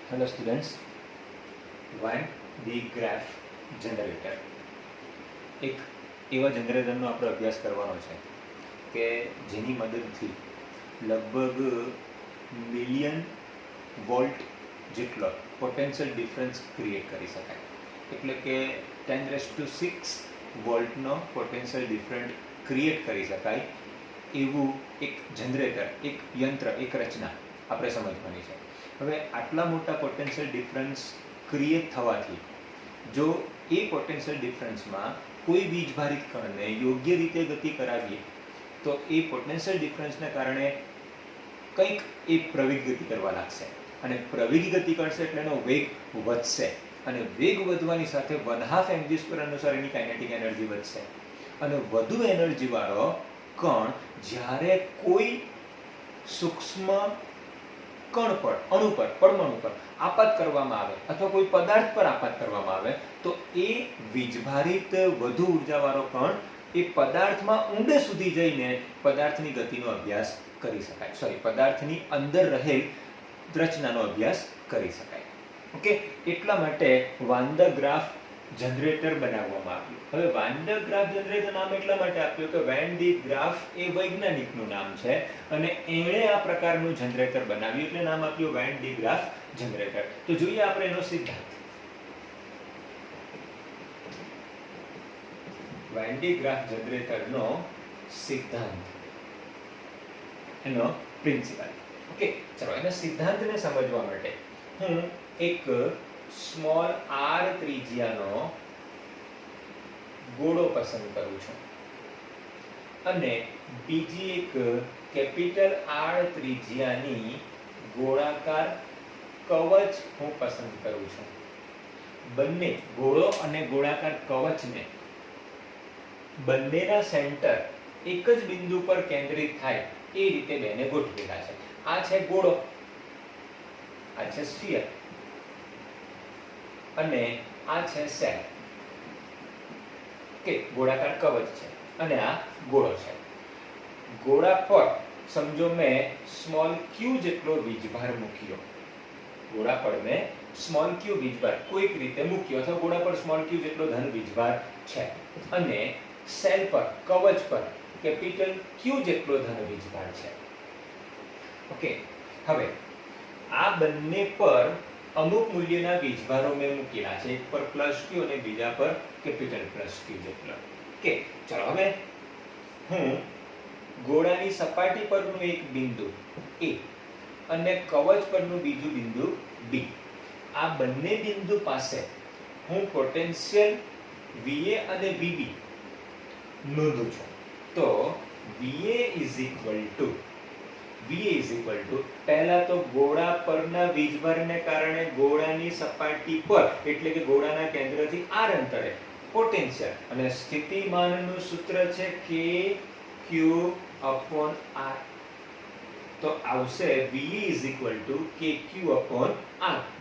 Hello students, Van de Graaff generator એક એવા જનરેટરનો આપણે અભ્યાસ કરવાનો છે કે જેની મદદથી લગભગ મિલિયન વોલ્ટ જેટલો પોટેન્શિયલ ડિફરન્સ ક્રિએટ કરી શકાય. એટલે કે 10⁶ વોલ્ટનો પોટેન્શિયલ ડિફરન્સ ક્રિએટ કરી શકાય એવું એક જનરેટર, એક યંત્ર, એક રચના આપણે સમજવાની છે. હવે આટલા મોટા પોટેન્શિયલ ડિફરન્સ ક્રિએટ થવાથી જો એ પોટેન્શિયલ ડિફરન્સમાં કોઈ વીજભારિત કણને યોગ્ય રીતે ગતિ કરાવીએ તો એ પોટેન્શિયલ ડિફરન્સને કારણે કંઈક એ પ્રવેગ ગતિ કરવા લાગશે અને પ્રવેગી ગતિ કરશે એટલે એનો વેગ વધશે અને વેગ વધવાની સાથે 1/2 mv² અનુસાર એની કાઇનેટિક એનર્જી વધશે અને વધુ એનર્જીવાળો કણ જ્યારે કોઈ સૂક્ષ્મ કણ પર, અણુ પર, પરમાણુ પર આપાત કરવામાં આવે અથવા કોઈ પદાર્થ પર આપાત કરવામાં આવે તો એ વીજભારિત વધુ ઉર્જાવાળો કણ એ પદાર્થમાં ઊંડે સુધી જઈને પદાર્થની ગતિનો અભ્યાસ કરી શકાય, પદાર્થની અંદર રહેલ રચનાનો અભ્યાસ કરી શકાય. ઓકે, એટલા માટે વાન ડ ગ્રાફ જનરેટર બનાવવામાં આવ્યું. હવે વાન ડ ગ્રાફ જનરેટર નામ એટલા માટે આપ્યું કે વેન ડી ગ્રાફ એ વૈજ્ઞાનિકનું નામ છે અને એણે આ પ્રકારનું જનરેટર બનાવ્યું એટલે નામ આપ્યું વેન ડી ગ્રાફ જનરેટર. તો જોઈએ આપણે એનો સિદ્ધાંત. વેન ડી ગ્રાફ જનરેટરનો સિદ્ધાંત, એનો પ્રિન્સિપલ. ઓકે, ચલો એના સિદ્ધાંતને સમજવા માટે હું એક સ્મોલ r ત્રિજ્યાનો ગોળો પસંદ કરું છું અને બીજી એક કેપિટલ R ત્રિજ્યાની ગોળાકાર કવચ હું પસંદ કરું છું. બંને ગોળો અને ગોળાકાર કવચને બંનેના સેન્ટર એક જ બિંદુ પર કેન્દ્રિત થાય એ રીતે બેને ગોઠવેલા છે. આ છે ગોળો, આ છે સ્ફિયર અને આ છે સેલ. કે ગોળાકાર કવચ છે અને આ ગોળો છે. ગોળા પર સમજો મેં સ્મોલ q જેટલો વીજભાર મૂક્યો. ગોળા પર મેં સ્મોલ q વીજભાર કોઈક રીતે મૂક્યો અથવા ગોળા પર સ્મોલ q જેટલો ધન વીજભાર છે અને સેલ પર, કવચ પર કેપિટલ Q જેટલો ધન વીજભાર છે. ઓકે, હવે આ બંને પર અમુક મૂલ્યના વીજભારો મેં મૂકેલા છે. એક પર +q અને બીજા પર કેપિટલ +q જેટલો. ઓકે, ચલો હવે હું ગોળાની સપાટી પરનું એક બિંદુ A અને કવચ પરનું બીજું બિંદુ B, આ બંને બિંદુ પાસે હું પોટેન્શિયલ VA અને VB નોંધું છું. તો VA પહેલા તો ગોળા પરના વીજભારને કારણે ગોળાની સપાટી પર એટલે કે ગોળાના કેન્દ્રથી r અંતરે પોટેન્શિયલ અને સ્થિતિમાનનું સૂત્ર છે kq/r. તો આવશે VA kq/r,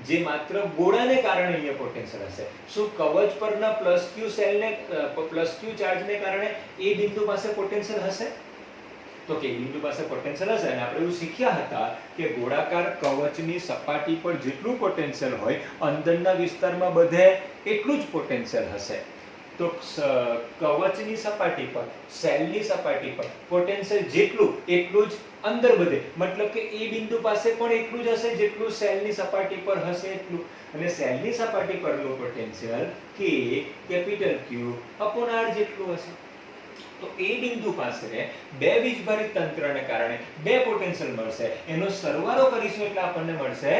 જે માત્ર ગોળાને કારણે અહીંયા પોટેન્શિયલ હશે. શું કવચ પરના +q સેલને +q ચાર્જને કારણે એ બિંદુ પાસે પોટેન્શિયલ હશે? તો કે બિંદુ પાસે પોટેન્શિયલ હશે અને આપણે એવું શીખ્યા હતા કે ગોળાકાર કવચની સપાટી પર જેટલું પોટેન્શિયલ હોય અંદરના વિસ્તારમાં બધે એટલું જ પોટેન્શિયલ હશે. તો કવચની સપાટી પર, સેલની સપાટી પર પોટેન્શિયલ જેટલું એટલું જ અંદર બધે, મતલબ કે એ બિંદુ પાસે પણ એટલું જ હશે જેટલું સેલની સપાટી પર હશે એટલું. અને સેલની સપાટી પરનું પોટેન્શિયલ કેપિટલ Q/r જેટલું હશે. તો એ બિંદુ પાસે બે વીજભારિત તંત્રને કારણે બે પોટેન્શિયલ મળશે. એનો સરવાળો કરીશું એટલે આપણને મળશે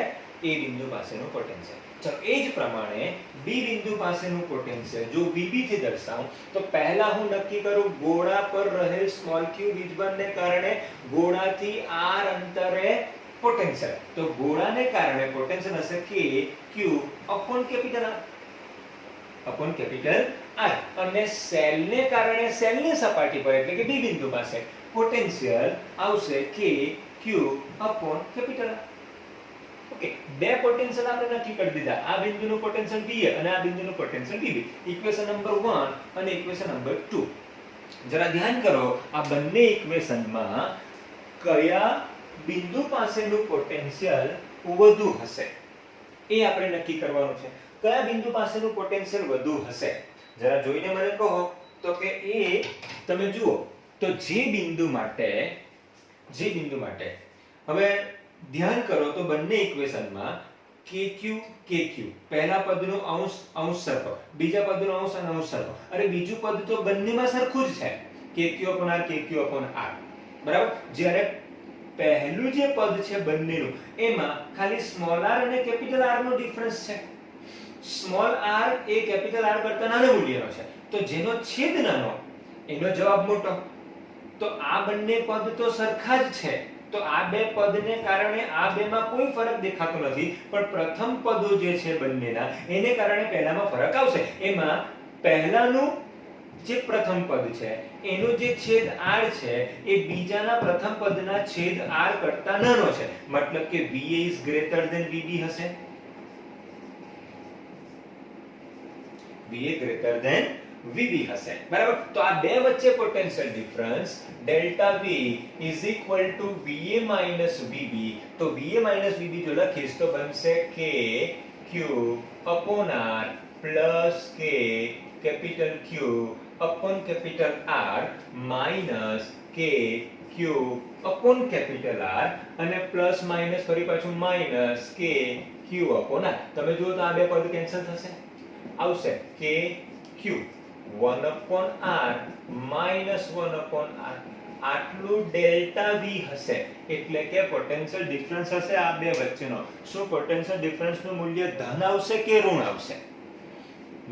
એ બિંદુ પાસેનું પોટેન્શિયલ. ચલો એ જ પ્રમાણે બી બિંદુ પાસેનું પોટેન્શિયલ જો VB થી દર્શાવું તો પહેલા હું નક્કી કરું ગોળા પર રહેલ સ્મોલ q વીજભારને કારણે ગોળાથી r અંતરે પોટેન્શિયલ. તો ગોળાને કારણે પોટેન્શિયલ હશે kq/r અને સેલને કારણે સેલની સપાટી પર એટલે કે બી બિંદુ પાસે પોટેન્શિયલ આવશે kq/R. ઓકે, બે પોટેન્શિયલ આપણે નક્કી કરી દીધા. આ બિંદુનું પોટેન્શિયલ VA અને આ બિંદુનું પોટેન્શિયલ VB. ઇક્વેશન નંબર 1 અને ઇક્વેશન નંબર 2. જરા ધ્યાન કરો, આ બંને ઇક્વેશનમાં કયા બિંદુ પાસેનું પોટેન્શિયલ વધુ હશે? એ આપણે નક્કી કરવાનું છે. કયા બિંદુ પાસેનું પોટેન્શિયલ વધુ હશે જરા જોઈને મને કહો. તો કે એ તમે જુઓ તો જે બિંદુ માટે હવે ધ્યાન કરો તો બંને ઇક્વેશનમાં kq kq પહેલા પદનો અંશ અંશ સરખો, બીજા પદનો અંશ અને અંશ સરખો. અરે બીજું પદ તો બંનેમાં સરખું જ છે, kq/r બરાબર. જ્યારે પહેલું જે પદ છે બંનેનું એમાં ખાલી સ્મોલ r અને કેપિટલ r નો ડિફરન્સ છે. સ્મોલ r એ કેપિટલ R કરતા નાના મૂલ્યનો છે, તો જેનો છેદ નાનો એનો જવાબ મોટો. તો આ બંને પદ તો સરખા જ છે, તો આ બે પદને કારણે આ બેમાં કોઈ ફરક દેખાતો નથી, પણ પ્રથમ પદો જે છે બંનેના એને કારણે પહેલામાં ફરક આવશે. એમાં પહેલાનું જે પ્રથમ પદ છે એનો જે છેદ r છે એ બીજાના પ્રથમ પદના છેદ r કરતા નાનો છે, મતલબ કે VA is greater than VB હશે. VA greater than VB હશે, બરાબર. તો આ બે વચ્ચે potential difference delta V is equal to VA minus VB. તો VA minus VB જો લખીશ તો બનશે K Q upon R plus K capital Q upon capital R minus K Q upon capital R અને પ્લસ માઈનસ ફરી પાછું minus K Q upon R. તમે જુઓ તો આ બે પદ કેન્સલ થશે, આવશે K Q 1 upon R minus 1 upon R. આટલું ડેલ્ટા V હશે, એટલે કે પોટેન્શિયલ ડિફરન્સ હશે આ બે વચ્ચેનો. શું પોટેન્શિયલ ડિફરન્સનું મૂલ્ય ધન આવશે કે ઋણ આવશે?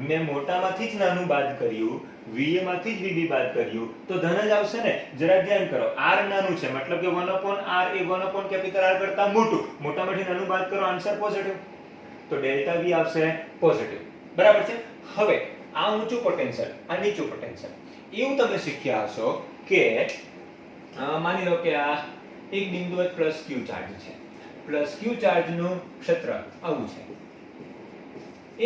મેં મોટામાંથી જ નાનું બાદ કર્યું, VA માંથી જ VB બાદ કર્યું, તો ધન જ આવશે ને. જરા ધ્યાન કરો, R નાનું છે મતલબ કે 1 upon R એ 1 upon કેપિટલ R કરતા મોટું. મોટામાંથી નાનું બાદ કરો, આન્સર પોઝિટિવ. તો ડેલ્ટા V આવશે પોઝિટિવ, બરાબર છે. હવે આ ઊંચું પોટેન્શિયલ, આ નીચું પોટેન્શિયલ, એવું તમે શીખ્યા હશો કે માની લો કે આ એક બિંદુ પર પ્લસ Q ચાર્જ છે. પ્લસ Q ચાર્જનું ક્ષેત્ર આવું છે.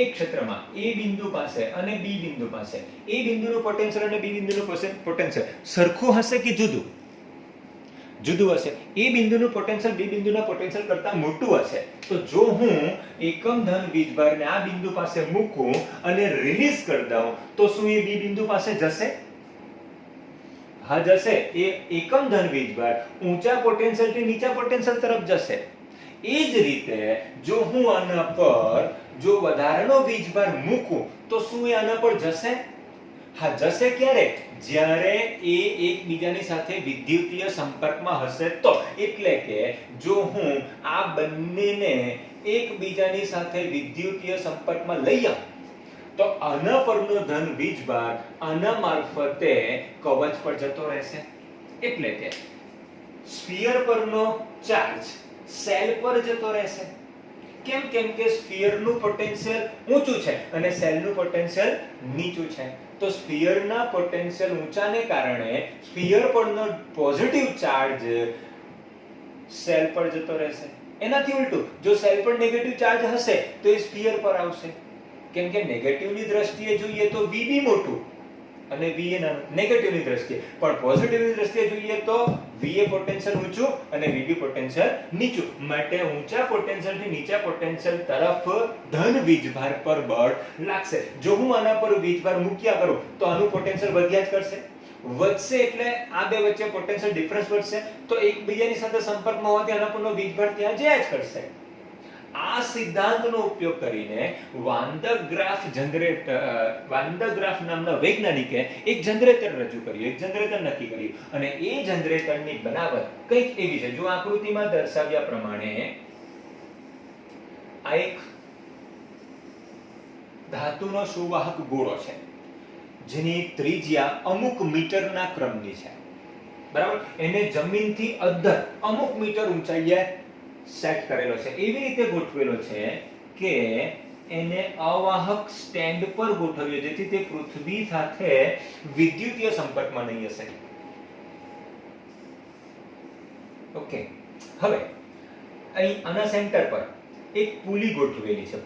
એક ક્ષેત્રમાં A બિંદુ પાસે અને B બિંદુ પાસે A બિંદુનું પોટેન્શિયલ અને B બિંદુનું પોટેન્શિયલ સરખું હશે કે જુદું? જુદું હશે. A બિંદુનું પોટેન્શિયલ B બિંદુના પોટેન્શિયલ કરતા મોટું હશે. તો જો હું એકમ ધન વીજભારને આ બિંદુ પાસે મૂકું અને રિલીઝ કરી દઉં તો શું એ B બિંદુ પાસે જશે? હા જશે. એ એકમ ધન વીજભાર ઊંચા પોટેન્શિયલથી નીચા પોટેન્શિયલ તરફ જશે. એ જ રીતે જો હું આના પર જો વધારાનો વીજભાર મૂકું તો શું એ આના પર જશે? હા જશે. ક્યારે? જ્યારે એ એકબીજાની સાથે વિદ્યુતીય સંપર્કમાં હશે તો. એટલે કે જો હું આ બંનેને એકબીજાની સાથે વિદ્યુતીય સંપર્કમાં લઈ આવું તો આના પરનો ધન વીજભાર આના મારફતે કવચ પર જતો રહેશે. એટલે કે સ્ફિયર પરનો ચાર્જ સેલ પર જતો રહેશે. કેમ? કેમ કે સ્ફિયરનું પોટેન્શિયલ ઊંચું છે અને સેલનું પોટેન્શિયલ નીચું છે. તો સ્ફિયરના પોટેન્શિયલ ઊંચાને કારણે સ્ફિયર પરનો પોઝિટિવ ચાર્જ સેલ પર જતો રહેશે. એનાથી ઉલટું જો સેલ પર નેગેટિવ ચાર્જ હશે તો એ સ્ફિયર પર આવશે. કેમ કે નેગેટિવની દ્રષ્ટિએ જોઈએ તો VB મોટું અને VA નાનું, નેગેટિવની દ્રષ્ટિએ. પણ પોઝિટિવની દ્રષ્ટિએ જોઈએ તો VA પોટેન્શિયલ ઊંચું અને VB પોટેન્શિયલ નીચું. માટે ઊંચા પોટેન્શિયલથી નીચા પોટેન્શિયલ તરફ ધન વીજભાર પર બળ લાગશે. જો હું આના પર વીજભાર મૂક્યા કરું તો આનું પોટેન્શિયલ વધ્યા જ કરશે. વધશે એટલે આ બે વચ્ચે પોટેન્શિયલ ડિફરન્સ વધશે, તો એકબીજાની સાથે સંપર્કમાં હોવાથી આના પરનો વીજભાર ત્યાં જયા જ કરશે. આ સિદ્ધાંતનો ઉપયોગ કરીને વાન ડ ગ્રાફ નામના વૈજ્ઞાનિકે એક જનરેટર રજૂ કર્યું, એક જનરેટર નક્કી કર્યું અને એ જનરેટરની બનાવટ કંઈક એવી છે. જો આકૃતિમાં દર્શાવ્યા પ્રમાણે આ એક ધાતુનો સુવાહક ગોળો છે જેની ત્રિજ્યા અમુક મીટરના ક્રમની છે, બરાબર. એને જમીનથી અદ્ધર અમુક મીટર ઊંચાઈએ સેટ કરેલો છે. એવી રીતે ગોઠવેલો છે કે એને અવાહક સ્ટેન્ડ પર ગોઠવ્યો જેથી તે પૃથ્વી સાથે વિદ્યુતીય સંપર્કમાં નહીં હશે. ઓકે. હવે અહીં આના સેન્ટર પર એક પુલી ગોઠવેલી છે.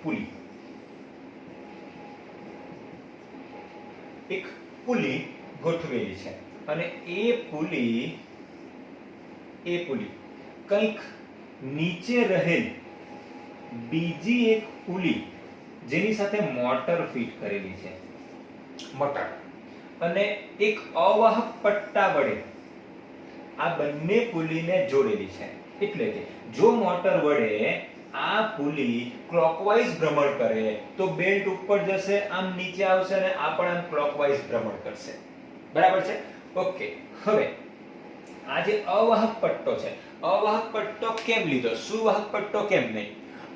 એક પુલી ગોઠવેલી છે અને એ પુલી કંઈક નીચે રહેલ બીજી એક પુલી જેની સાથે મોટર ફિટ કરેલી છે, મોટર, અને એક અવાહક પટ્ટા વડે આ બંને પુલીને જોડેલી છે. એટલે કે જો મોટર વડે આ પુલી ક્લોકવાઇઝ ભ્રમણ કરે તો બેલ્ટ ઉપર જશે, આમ નીચે આવશે અને આ પણ આમ ક્લોકવાઇઝ ભ્રમણ કરશે. બરાબર છે? ઓકે. હવે આ જે અવાહક પટ્ટો છે, અવાહક પટ્ટો કેમ લીધો, સુવાહક પટ્ટો કેમ નહીં?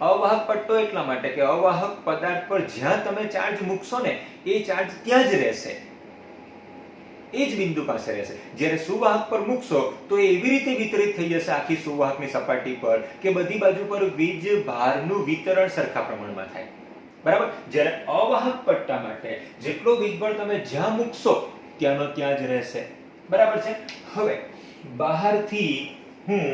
અવાહક પટ્ટો એટલા માટે કે અવાહક પદાર્થ પર જ્યાં તમે ચાર્જ મૂકશો ને એ ચાર્જ ત્યાં જ રહેશે, એ જ બિંદુ પાસે રહેશે. જ્યારે સુવાહક પર મૂકશો તો એ એવી રીતે વિતરિત થઈ જશે આખી સુવાહકની સપાટી પર કે બધી બાજુ પર વીજ ભારનું વિતરણ સરખા પ્રમાણમાં થાય. બરાબર? જ્યારે અવાહક પટ્ટા માટે જેટલો વીજભાર તમે જ્યાં મૂકશો ત્યાંનો ત્યાં જ રહેશે. બરાબર છે? હવે બહારથી હું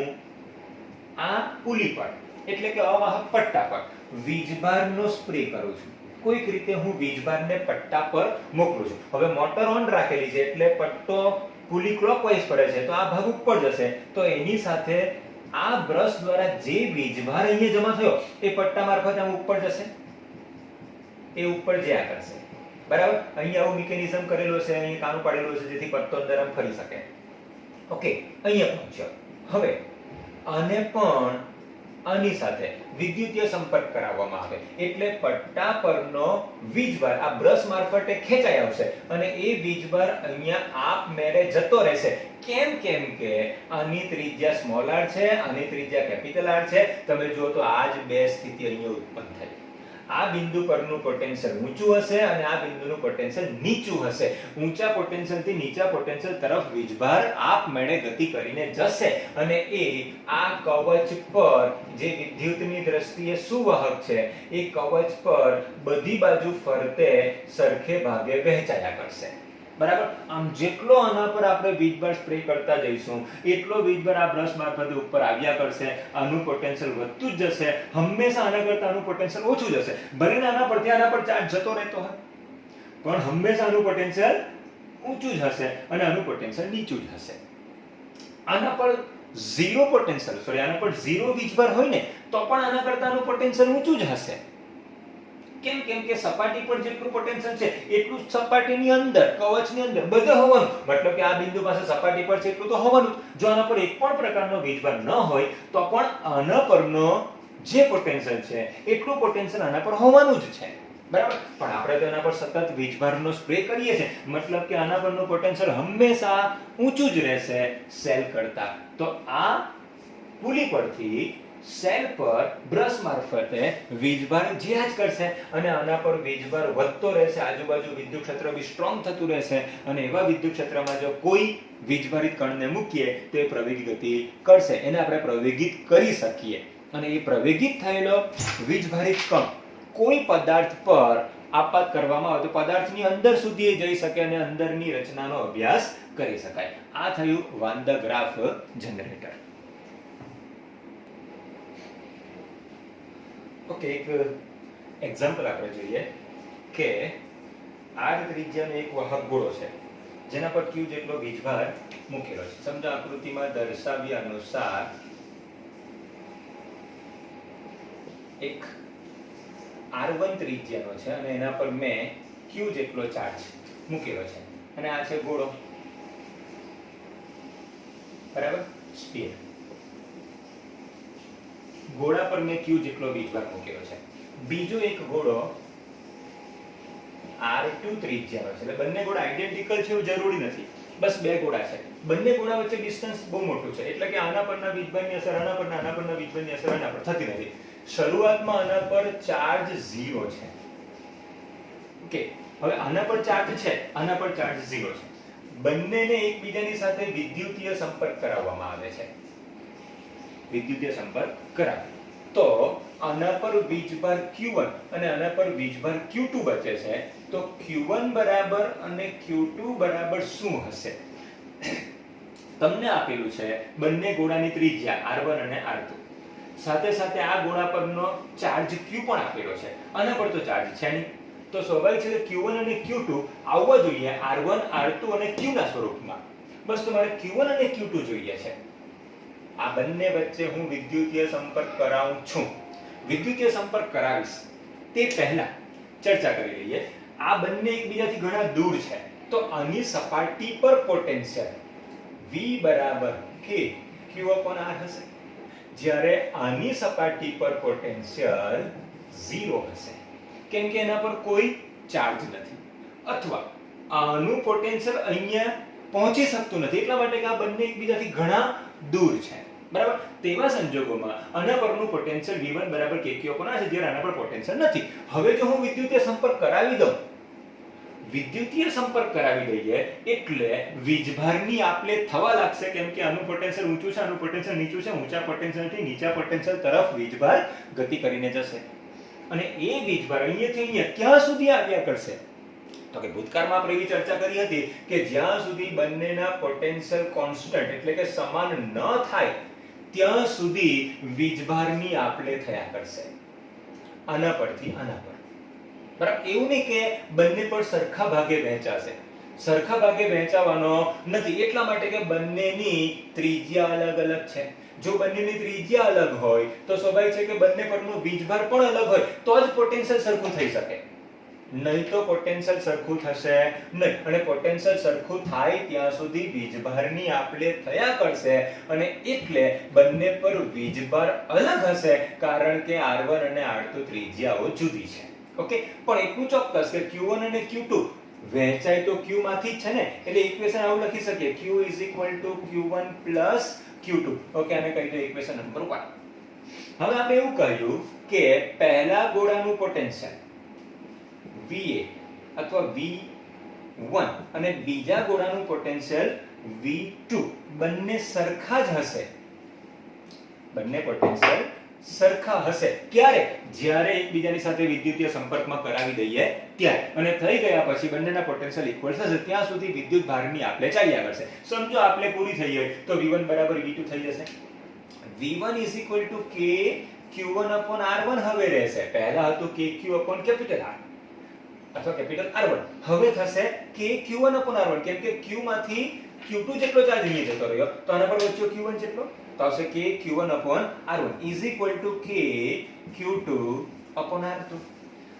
આ પુલી પર એટલે કે અવાહક પટ્ટા પર વીજભારનો સ્પ્રે કરું છું. કોઈક રીતે હું વીજભારને પટ્ટા પર મોકલું છું. હવે મોટર ઓન રાખેલી છે એટલે પટ્ટો પુલી ક્લોકવાઇઝ ફરે છે તો આ ભાગ ઉપર જશે, તો એની સાથે આ બ્રશ દ્વારા જે વીજભાર અહીંયા જમા થયો એ પટ્ટા મારફતે આમ ઉપર જશે, એ ઉપર જયા કરશે. બરાબર? અહીંયા આવું મિકેનિઝમ કરેલો છે, અહીં કાણું પાડેલું છે જેથી પટ્ટો અંદર આમ ફરી શકે. ઓકે, અહીંયા પહોંચ્યો. હવે આને પણ આની સાથે વિદ્યુતીય સંપર્ક કરાવવામાં આવે એટલે પટ્ટા પરનો વીજભાર આ બ્રશ મારફતે ખેંચાઈ આવશે અને એ વીજભાર અહીંયા આપમેળે જતો રહેશે. કેમ? કેમ કે આની ત્રિજ્યા સ્મોલ r છે, આની ત્રિજ્યા કેપિટલ R છે. તમે જુઓ તો આ જ બે સ્થિતિ અહીંયા ઉત્પન્ન થઈ. આ બિંદુ પરનું પોટેન્શિયલ ઊંચું હશે અને આ બિંદુનું પોટેન્શિયલ નીચું હશે. ઊંચા પોટેન્શિયલથી નીચા પોટેન્શિયલ તરફ વીજભાર આપમેળે ગતિ કરીને જશે અને એ આ કવચ પર જે વિદ્યુતની દ્રષ્ટિએ સુવાહક છે એ કવચ પર બધી બાજુ ફરતે સરખે ભાગે વહેંચાયા કરશે. બરાબર? આમ જેટલો આના પર આપણે વીજભાર સ્પ્રે કરતા જઈશું એટલો વીજભાર આ બ્રશ મારફતે ઉપર આવ્યા કરશે. આનું પોટેન્શિયલ વધતું જ જશે. હંમેશા આના કરતા આનું પોટેન્શિયલ ઓછું જશે. ભલે આના પરથી આના પર ચાર્જ જતો રહેતો હોય પણ હંમેશા આનું પોટેન્શિયલ ઊંચું જ હશે અને આનું પોટેન્શિયલ નીચું જ હશે. આના પર ઝીરો પોટેન્શિયલ, આના પર ઝીરો વીજભાર હોય ને તો પણ આના કરતા આનું પોટેન્શિયલ ઊંચું જ હશે. કેમ? કેમ કે સપાટી પર જેટલું પોટેન્શિયલ છે એટલું જ સપાટીની અંદર, કવચની અંદર બધે હોવાનું. મતલબ કે આ બિંદુ પાસે સપાટી પર છે એટલું તો હોવાનું. જો આના પર એક પણ પ્રકારનો વીજભાર ન હોય તો પણ આના પરનો જે પોટેન્શિયલ છે એટલું પોટેન્શિયલ આના પર હોવાનું જ છે. બરાબર? પણ આપણે તો એના પર સતત વીજભારનો સ્પ્રે કરીએ છીએ મતલબ કે આના પરનું પોટેન્શિયલ હંમેશા ઊંચું જ રહેશે સેલ કરતા. તો આ પુલી પરથી સેલ પર બ્રશ મારફતે વીજભાર જ્યાં જ કરશે અને આના પર વીજભાર વધતો રહેશે. આજુબાજુ વિદ્યુત ક્ષેત્ર બી સ્ટ્રોંગ થતું રહેશે અને એવા વિદ્યુત ક્ષેત્રમાં જો કોઈ વીજભારિત કણને મૂકીએ તો એ પ્રવેગી ગતિ કરશે. એને આપણે પ્રવેગિત કરી શકીએ અને એ પ્રવેગિત થયેલો વીજભારિત કણ કોઈ પદાર્થ પર આપાત કરવામાં આવે તો પદાર્થની અંદર સુધી જઈ શકે અને અંદરની રચનાનો અભ્યાસ કરી શકાય. આ થયું van the graph generator. Okay, એક એક્ઝામ્પલ આપણે જોઈએ કે r ત્રિજ્યાનો એક વાહક ગોળો છે જેના પર q જેટલો વીજભાર મૂકેલો છે. સમજો આકૃતિમાં દર્શાવ્યા અનુસાર એક r1 ત્રિજ્યાનો છે અને એના પર મેં q જેટલો ચાર્જ મૂકેલો છે અને આ છે ગોળો. બરાબર? સ્ફિયર. ગોળા પર મેં q જેટલો વીજભાર મૂકેલો છે. બીજો એક ગોળો r2 ત્રિજ્યાનો છે. એટલે બંને ગોળા આઇડેન્ટિકલ છે એવું જરૂરી નથી. બસ બે ગોળા છે. બંને ગોળા વચ્ચે ડિસ્ટન્સ બહુ મોટું છે એટલે કે આના પરના વીજભારની અસર આના પરના વીજભારની અસર આના પર થતી નથી. શરૂઆતમાં આના પર ચાર્જ 0 છે. ઓકે, હવે આના પર ચાર્જ છે, આના પર ચાર્જ 0 છે. બંનેને એકબીજાની સાથે વિદ્યુતીય સંપર્ક કરાવવામાં આવે છે. વિદ્યુતીય સંપર્ક કરાવે તો આના પર વીજભાર Q1 અને આના પર વીજભાર Q2 બચે છે. તો Q1 બરાબર અને Q2 બરાબર શું હશે? તમને આપેલું છે બંને ગોળાની ત્રિજ્યા R1 અને R2. સાથે સાથે આ ગોળા પરનો ચાર્જ Q પણ આપેલો છે. આના પર તો ચાર્જ છે નહીં તો સ્વાભાવિક છે કે Q1 અને Q2 આવવા જોઈએ R1 R2 અને Q ના સ્વરૂપમાં. બસ તમારે Q1 અને Q2 જોઈએ છે. આ બંને વચ્ચે હું વિદ્યુતીય સંપર્ક કરાવું છું. વિદ્યુતીય સંપર્ક કરાવીશ તે પહેલા ચર્ચા કરી લઈએ. આ બંને એકબીજાથી ઘણા દૂર છે, તો આની સપાટી પર પોટેન્શિયલ V બરાબર K Q/R હશે, જ્યારે આની સપાટી પર પોટેન્શિયલ 0 હશે, કેમ કે એના પર કોઈ ચાર્જ નથી, અથવા આનું પોટેન્શિયલ અહીંયા પહોંચી શકતું નથી, એટલા માટે કે આ બંને એકબીજાથી ઘણા દૂર છે. બરાબર. તેવા સંજોગોમાં આના પરનું પોટેન્શિયલ V1 બરાબર KQ/R છે, જ્યારે આના પર પોટેન્શિયલ નથી. હવે જો હું વિદ્યુતીય સંપર્ક કરાવી દઉં, વિદ્યુતીય સંપર્ક કરાવી દઈએ એટલે વીજભારની આપલે થવા લાગશે, કેમ કે આનું પોટેન્શિયલ ઊંચું છે, આનું પોટેન્શિયલ નીચું છે. ઊંચા પોટેન્શિયલથી નીચા પોટેન્શિયલ તરફ વીજભાર ગતિ કરીને જશે, અને એ વીજભાર અહીંયાથી અહીંયા ક્યાં સુધી આવ્યા કરશે? તો કે ભૂતકાળમાં આપણે એવી ચર્ચા કરી હતી કે જ્યાં સુધી બંનેના પોટેન્શિયલ કોન્સ્ટન્ટ એટલે કે સમાન ન થાય ત્યાં સુધી વીજભારની આપલે થયા કરશે, આના પરથી આના પર. બરાબર. એવું નહીં કે બંને પર સરખા ભાગે વહેંચાશે, સરખા ભાગે વહેંચાવાનો નથી, એટલા માટે કે બંનેની ત્રિજ્યા અલગ અલગ છે. જો બંનેની ત્રિજ્યા અલગ હોય તો સ્વાભાવિક છે કે બંને પરનો વીજભાર પણ અલગ હોય તો જ પોટેન્શિયલ સરખું થઈ શકે, નહીં તો પોટેન્શિયલ સરખું થશે નહીં. અને પોટેન્શિયલ સરખું થાય ત્યાં સુધી વીજભારની આપલે થયા કરશે, અને એટલે બંને પર વીજભાર અલગ હશે, કારણ કે R1 અને R2 ત્રિજ્યાઓ જુદી છે. ઓકે. પણ એટલું ચોક્કસ કે Q1 અને Q2 વહેંચાય તો Q માંથી જ છે ને, એટલે ઇક્વેશન આવું લખી શકીએ Q Q1 Q2. ઓકે, આને કહી દો ઇક્વેશન નંબર 1. હવે આપણે એવું કહ્યું કે પહેલા ગોળાનું પોટેન્શિયલ VA અથવા V1 અને બીજા ગોળાનું પોટેન્શિયલ V2 બંને સરખા જ હશે, બંને પોટેન્શિયલ સરખા હશે. ક્યારે? જ્યારે એકબીજાની સાથે વિદ્યુતીય સંપર્કમાં કરાવી દઈએ ત્યારે. અને થઈ ગયા પછી બંનેના પોટેન્શિયલ ઇક્વલ થશે, ત્યાં સુધી વિદ્યુત ભારની આપલે ચાલ્યા કરશે. સમજો આપલે પૂરી થઈ ગઈ તો V1 બરાબર V2 થઈ જશે. V1 K Q1/R1 હવે રહેશે. પહેલા હતું KQ/R અથવા કેપિટલ R1, હવે થશે K Q1/R1, કેમ કે Q માંથી Q2 જેટલો ચાર્જ અહીંયા જતો રહ્યો તો આના પર વચ્ચે Q1 જેટલો, તો આવશે K Q1/R1 K Q2/R2.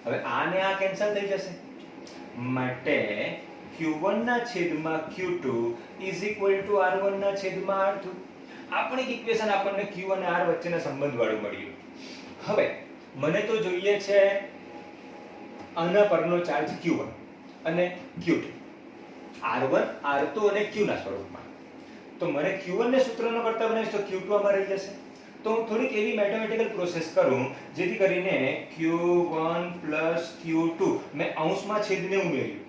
હવે આ ને આ કેન્સલ થઈ જશે, માટે Q1 ના છેદમાં Q2 R1 ના છેદમાં R2. આપણે ઇક્વેશન આપણને Q અને R વચ્ચેના સંબંધ વાળું મળ્યું. હવે મને તો જોઈએ છે આના પરનો ચાર્જ Q1 અને Q2, R1 R2 અને Q ના સ્વરૂપમાં. તો મને Q1 ને સૂત્રનો કરતા બનાવીશ તો Q2 આમાં રહી જશે. તો હું થોડીક એવી મેથેમેટિકલ પ્રોસેસ કરું જેથી કરીને Q1 Q2 મેં અંશમાં છેદને ઉમેર્યું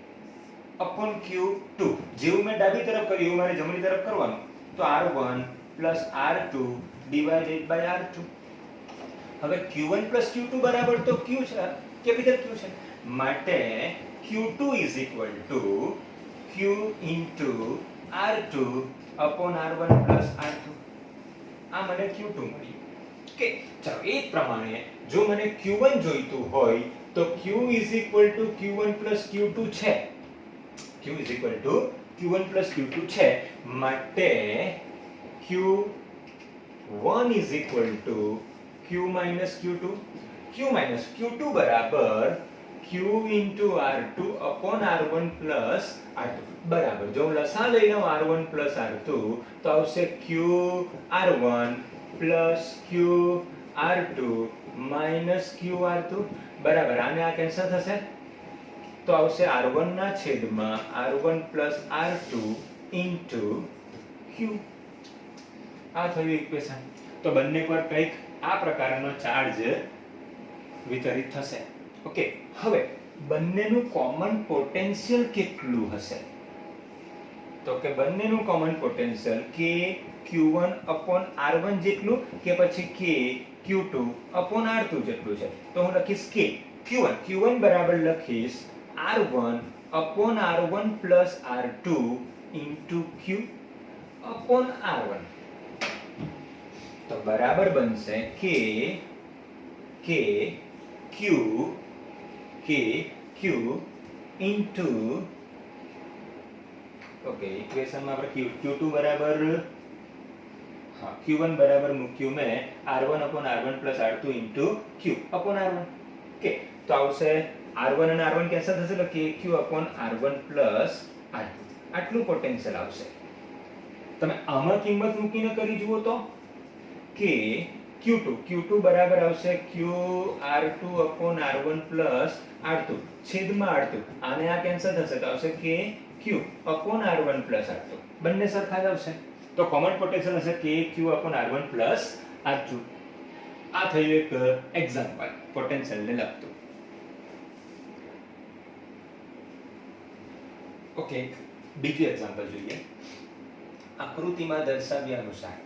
upon Q2, જેવું મેં ડાબી તરફ કર્યું એવું મારે જમણી તરફ કરવાનું. તો R1 R2 divided by R2. હવે Q1 Q2 બરાબર તો Q છે, કેપિટલ Q છે, માટે Q2 Q into R2 upon R1 R2. આ મને Q2 મળ્યું. ઓકે, ચાલો એ જ પ્રમાણે જો મને Q1 જોઈતું હોય તો Q Q1 Q2 છે, Q Q1 Q2 છે, માટે Q1 Q Q2. Q Q2 બરાબર Q into R2 upon R1 R2 બરાબર. જો હું લસા લઈ લઉં R1 R2 તો આવશે Q R1 Q R2 Q R2 બરાબર. આને આ કેન્સલ થશે તો આવશે R1 ના છેદમાં R1 R2 into Q. આ થયું ઇક્વેશન. તો બંને પર કંઈક આ પ્રકારનો ચાર્જ વિતરિત થશે. ઓકે, હવે બંનેનું કોમન પોટેન્શિયલ કેટલું હશે? તો કે બંનેનું કોમન પોટેન્શિયલ K Q1/R1 જેટલું કે પછી K Q2/R2 જેટલું છે. તો હું લખીશ K Q1 બરાબર લખીશ R1/R1 R2 into Q/R1. તો બરાબર બનશે K Q into, ઓકે, ઇક્વેશનમાં આપણે Q2 બરાબર, हाँ, Q1 बराबर મૂક્યું મેં R1 upon R1 plus R2 into Q upon R1. Okay, તો આવશે R1 અને R1 કેન્સલ થશે એટલે KQ upon R1 plus R2. આટલું પોટેન્શિયલ આવશે. તમે આમાં કિંમત મૂકીને કરી જુઓ તો કે Q2 બરાબર આવશે Q R2 upon R1 plus R2 છેદમાં R2. આને આ કેન્સલ થશે તો આવશે કે Q upon R1 plus R2. બંને સરખા જ આવશે. તો કોમન પોટેન્શિયલ હશે કે Q upon R1 plus R2. આ થયું એક એક્ઝામ્પલ પોટેન્શિયલને લગતું. ઓકે, બીજું એક્ઝામ્પલ જોઈએ. આકૃતિમાં દર્શાવ્યા અનુસાર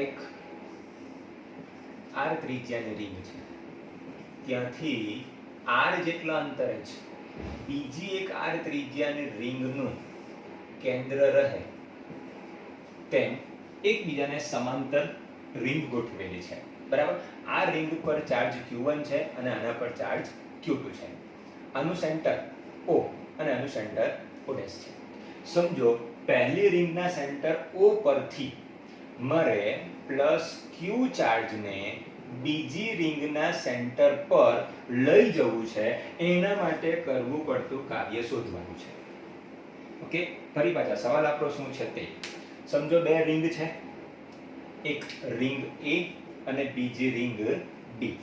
એક R ત્રિજ્યાની રિંગ છે. ત્યાંથી R જેટલા અંતરે છે બીજી એક R ત્રિજ્યાની રિંગનું કેન્દ્ર રહે તેમ એકબીજાને સમાંતર રિંગ ગોઠવેલી છે. બરાબર. આ રિંગ પર ચાર્જ Q1 છે અને આના પર ચાર્જ Q2 છે. આનું સેન્ટર O અને આનું સેન્ટર O' છે. સમજો પહેલી રિંગના સેન્ટર O પરથી મારે પ્લસ Q ચાર્જને બીજી રિંગના સેન્ટર પર લઈ જવું છે. એના માટે કરવું પડતું કાર્ય શોધવાનું છે. ઓકે, ફરી પાછા સવાલ આપણો શું છે તે સમજો. બે રિંગ છે, એક રિંગ A અને બીજી રિંગ B.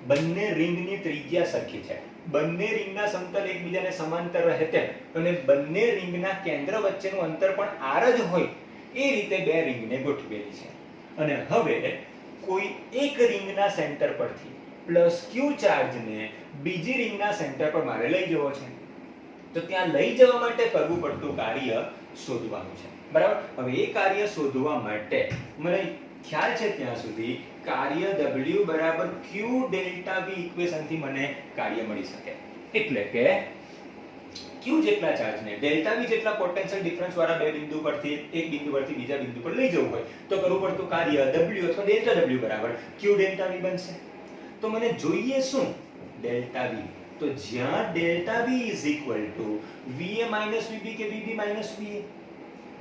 બંને રિંગની ત્રિજ્યા સરખી છે. બંને રિંગના સમતલ એકબીજાને સમાંતર રહે તેમ અને બંને રિંગના કેન્દ્ર વચ્ચેનું અંતર પણ R જ હોય એ રીતે બે રિંગને ગોઠવેલી છે. અને હવે કોઈ એક રિંગના સેન્ટર પરથી પ્લસ Q ચાર્જને બીજી રિંગના સેન્ટર પર મારે લઈ જવો છે. તો ત્યાં લઈ જવા માટે કરવું પડતું કાર્ય શોધવાનું છે. બરાબર. હવે એ કાર્ય શોધવા માટે મને ખ્યાલ છે ત્યાં સુધી કાર્ય W બરાબર Q ડેલ્ટા V ઇક્વેશનથી મને કાર્ય મળી શકે. એટલે કે Q જેટલા ચાર્જને ડેલ્ટા V જેટલા પોટેન્શિયલ ડિફરન્સ વાળા બે બિંદુ પરથી એક બિંદુ પરથી બીજા બિંદુ પર લઈ જવું હોય તો કરવું પડતું કાર્ય W અથવા ડેલ્ટા W બરાબર Q ડેલ્ટા V બનશે. તો મને જોઈએ શું? Delta V. તો જ્યાં delta V is equal to VA minus VB કે VB minus VA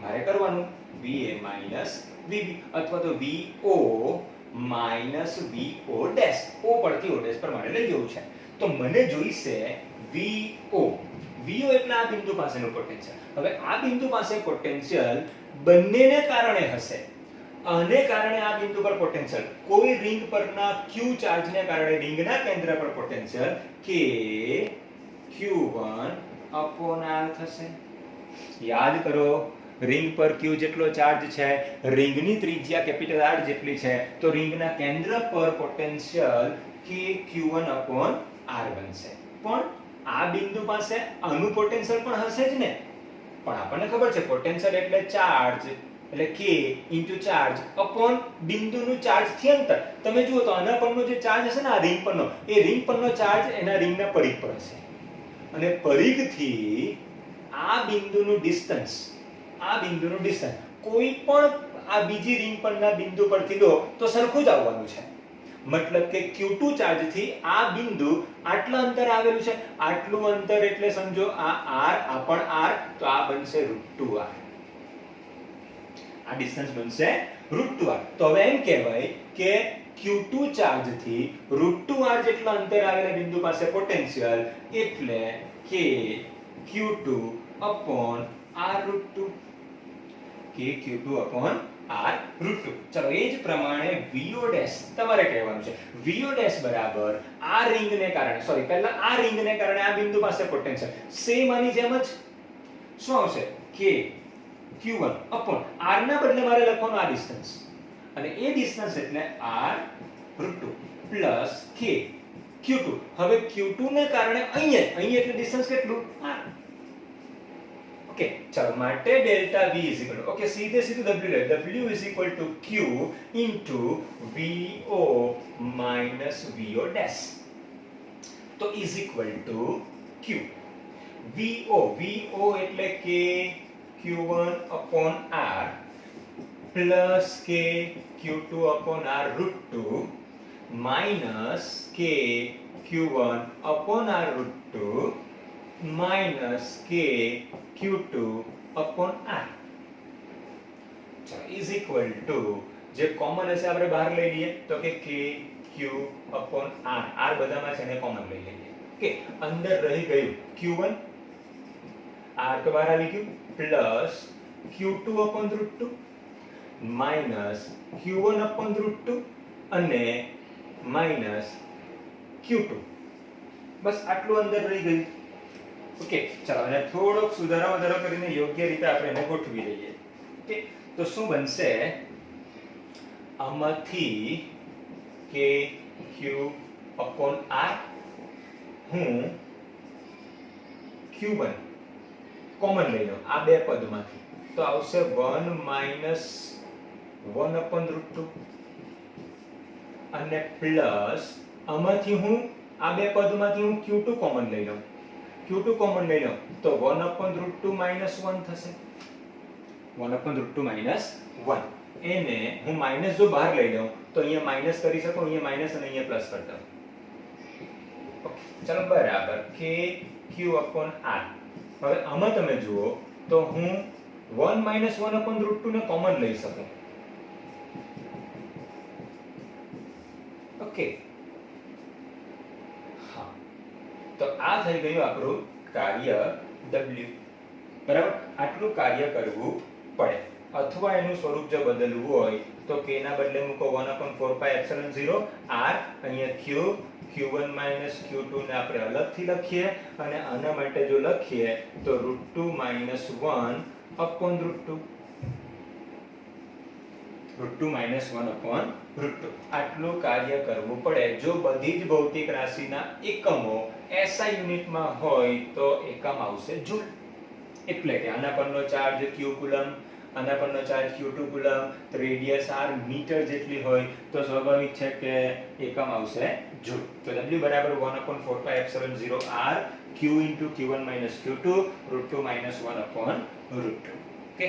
મારે કરવાનું VA minus VB અથવા તો VO minus VO dash. O પરથી O dash પર મારે લઈ જવું છે. તો મને જોઈશે VO. VO એટલે આ બિંદુ પાસેનું પોટેન્શિયલ. હવે આ બિંદુ પાસે પોટેન્શિયલ બંનેને કારણે હશે. આને કારણે આ બિંદુ પર પોટેન્શિયલ કોઈ રિંગ પરના Q ચાર્જને કારણે રિંગના કેન્દ્ર પર પોટેન્શિયલ કે Q1 upon R થશે. યાદ કરો, રિંગ પર Q જેટલો ચાર્જ છે, રિંગની ત્રિજ્યા કેપિટલ R જેટલી છે, તો રિંગના કેન્દ્ર પર પોટેન્શિયલ કે Q1 upon R બનશે. પણ આ બિંદુ પાસે આનું પોટેન્શિયલ પણ હશે જ ને. પણ આપણને ખબર છે પોટેન્શિયલ એટલે ચાર્જ એટલે K ઇન્ટુ ચાર્જ અપોન બિંદુનું ચાર્જ થી અંતર. તમે જુઓ તો આના પરનો જે ચાર્જ હશે ને આ રિંગ પરનો, એ રિંગ પરનો ચાર્જ એના રિંગના પરિઘ પર હશે. અને પરિઘથી આ બિંદુનું ડિસ્ટન્સ કોઈ પણ આ બીજી રિંગ પરના બિંદુ પરથી લો તો સરખું જ આવવાનું છે. મતલબ કે Q2 ચાર્જ થી આ બિંદુ આટલા અંતર આવેલું છે. આટલું અંતર એટલે સમજો આ R, આ પણ R, તો આ બનશે √2R. આ ડિસ્ટન્સ બનશે √2R. તો હવે એમ કહેવાય કે Q2 ચાર્જ થી √2R જેટલા અંતર આવેલા બિંદુ પાસે પોટેન્શિયલ એટલે કે Q2 upon R√2. કે Q2 upon R√2. ચલો એ જ પ્રમાણે VO dash તમારે કહેવાનું છે. VO dash બરાબર આ રિંગને કારણે પહેલા આ રિંગને કારણે આ બિંદુ પાસે પોટેન્શિયલ સેમ આની જેમ જ શું આવશે કે Q1 upon R ના બદલે મારે લખવાનું આ ડિસ્ટન્સ અને એ ડિસ્ટન્સ એટલે R√2 પ્લસ K Q2. હવે Q2 ને કારણે અહીં એટલે ડિસ્ટન્સ કેટલું R. ઓકે, ચલો માટે delta V is equal to સીધે સીધું W લે. W is equal to Q into VO minus VO dash. તો is equal to Q. VO એટલે કે Q1 upon R plus K Q2 upon R√2 minus K Q1 upon R√2 minus K Q2 upon R. Is equal to જે common હશે આપણે બહાર લઈ લઈએ તો કે k q upon r r બધામાં છે એને કોમન લઈ લઈએ કે અંદર રહી ગયું q1 r તો બહાર આવી ગયું plus q2 upon √2 minus q1 upon √2 અને માઈનસ q2 બસ આટલું અંદર રહી ગયું ઓકે ચાલો અને થોડોક સુધારા વધારો કરીને યોગ્ય રીતે આપણે એને ગોઠવી લઈએ ઓકે તો શું બનશે આમાંથી k q upon r હું q1 કોમન લઈ લઉં આ બે પદમાંથી તો આવશે 1 માઈનસ 1 upon √2 અને પ્લસ આમાંથી હું આ બે પદમાંથી હું q2 કોમન લઈ લઉં q2 કોમન લઈ લઉં તો 1 upon √2 minus 1 થશે 1 upon √2 minus 1 એને હું માઈનસ જો બહાર લઈ લઉં તો અહીંયા માઈનસ કરી શકું અહીંયા માઈનસ અને અહીંયા પ્લસ કરી દઉં ઓકે ચાલો બરાબર k q upon r હવે આમાં તમે જુઓ તો હું 1 minus 1 upon √2 ને કોમન લઈ શકું ઓકે હા તો આ થઈ ગયું આપણું કાર્ય w બરાબર આટલું કાર્ય કરવું પડે અથવા એનું સ્વરૂપ જો બદલવું હોય તો k ના બદલે મૂકો 1/4πε0 r અહીંયા q q1 q2 ને આપણે અલગથી લખીએ અને આના માટે જો લખીએ તો √2 - 1 upon √2 √2 - 1 upon √2 આટલું કાર્ય કરવું પડે જો બધી જ ભૌતિક રાશિના એકમો SI યુનિટમાં હોય તો એકમ આવશે જૂલ એટલે કે આના પરનો ચાર્જ q કુલમ આના પરનો charge q2 coulomb radius r metre જેટલી હોય તો સ્વાભાવિક છે કે એકમ આવશે જૂલ તો w બરાબર 1/4πε0 r q * q1 - q2 √2 - 1 upon √2 okay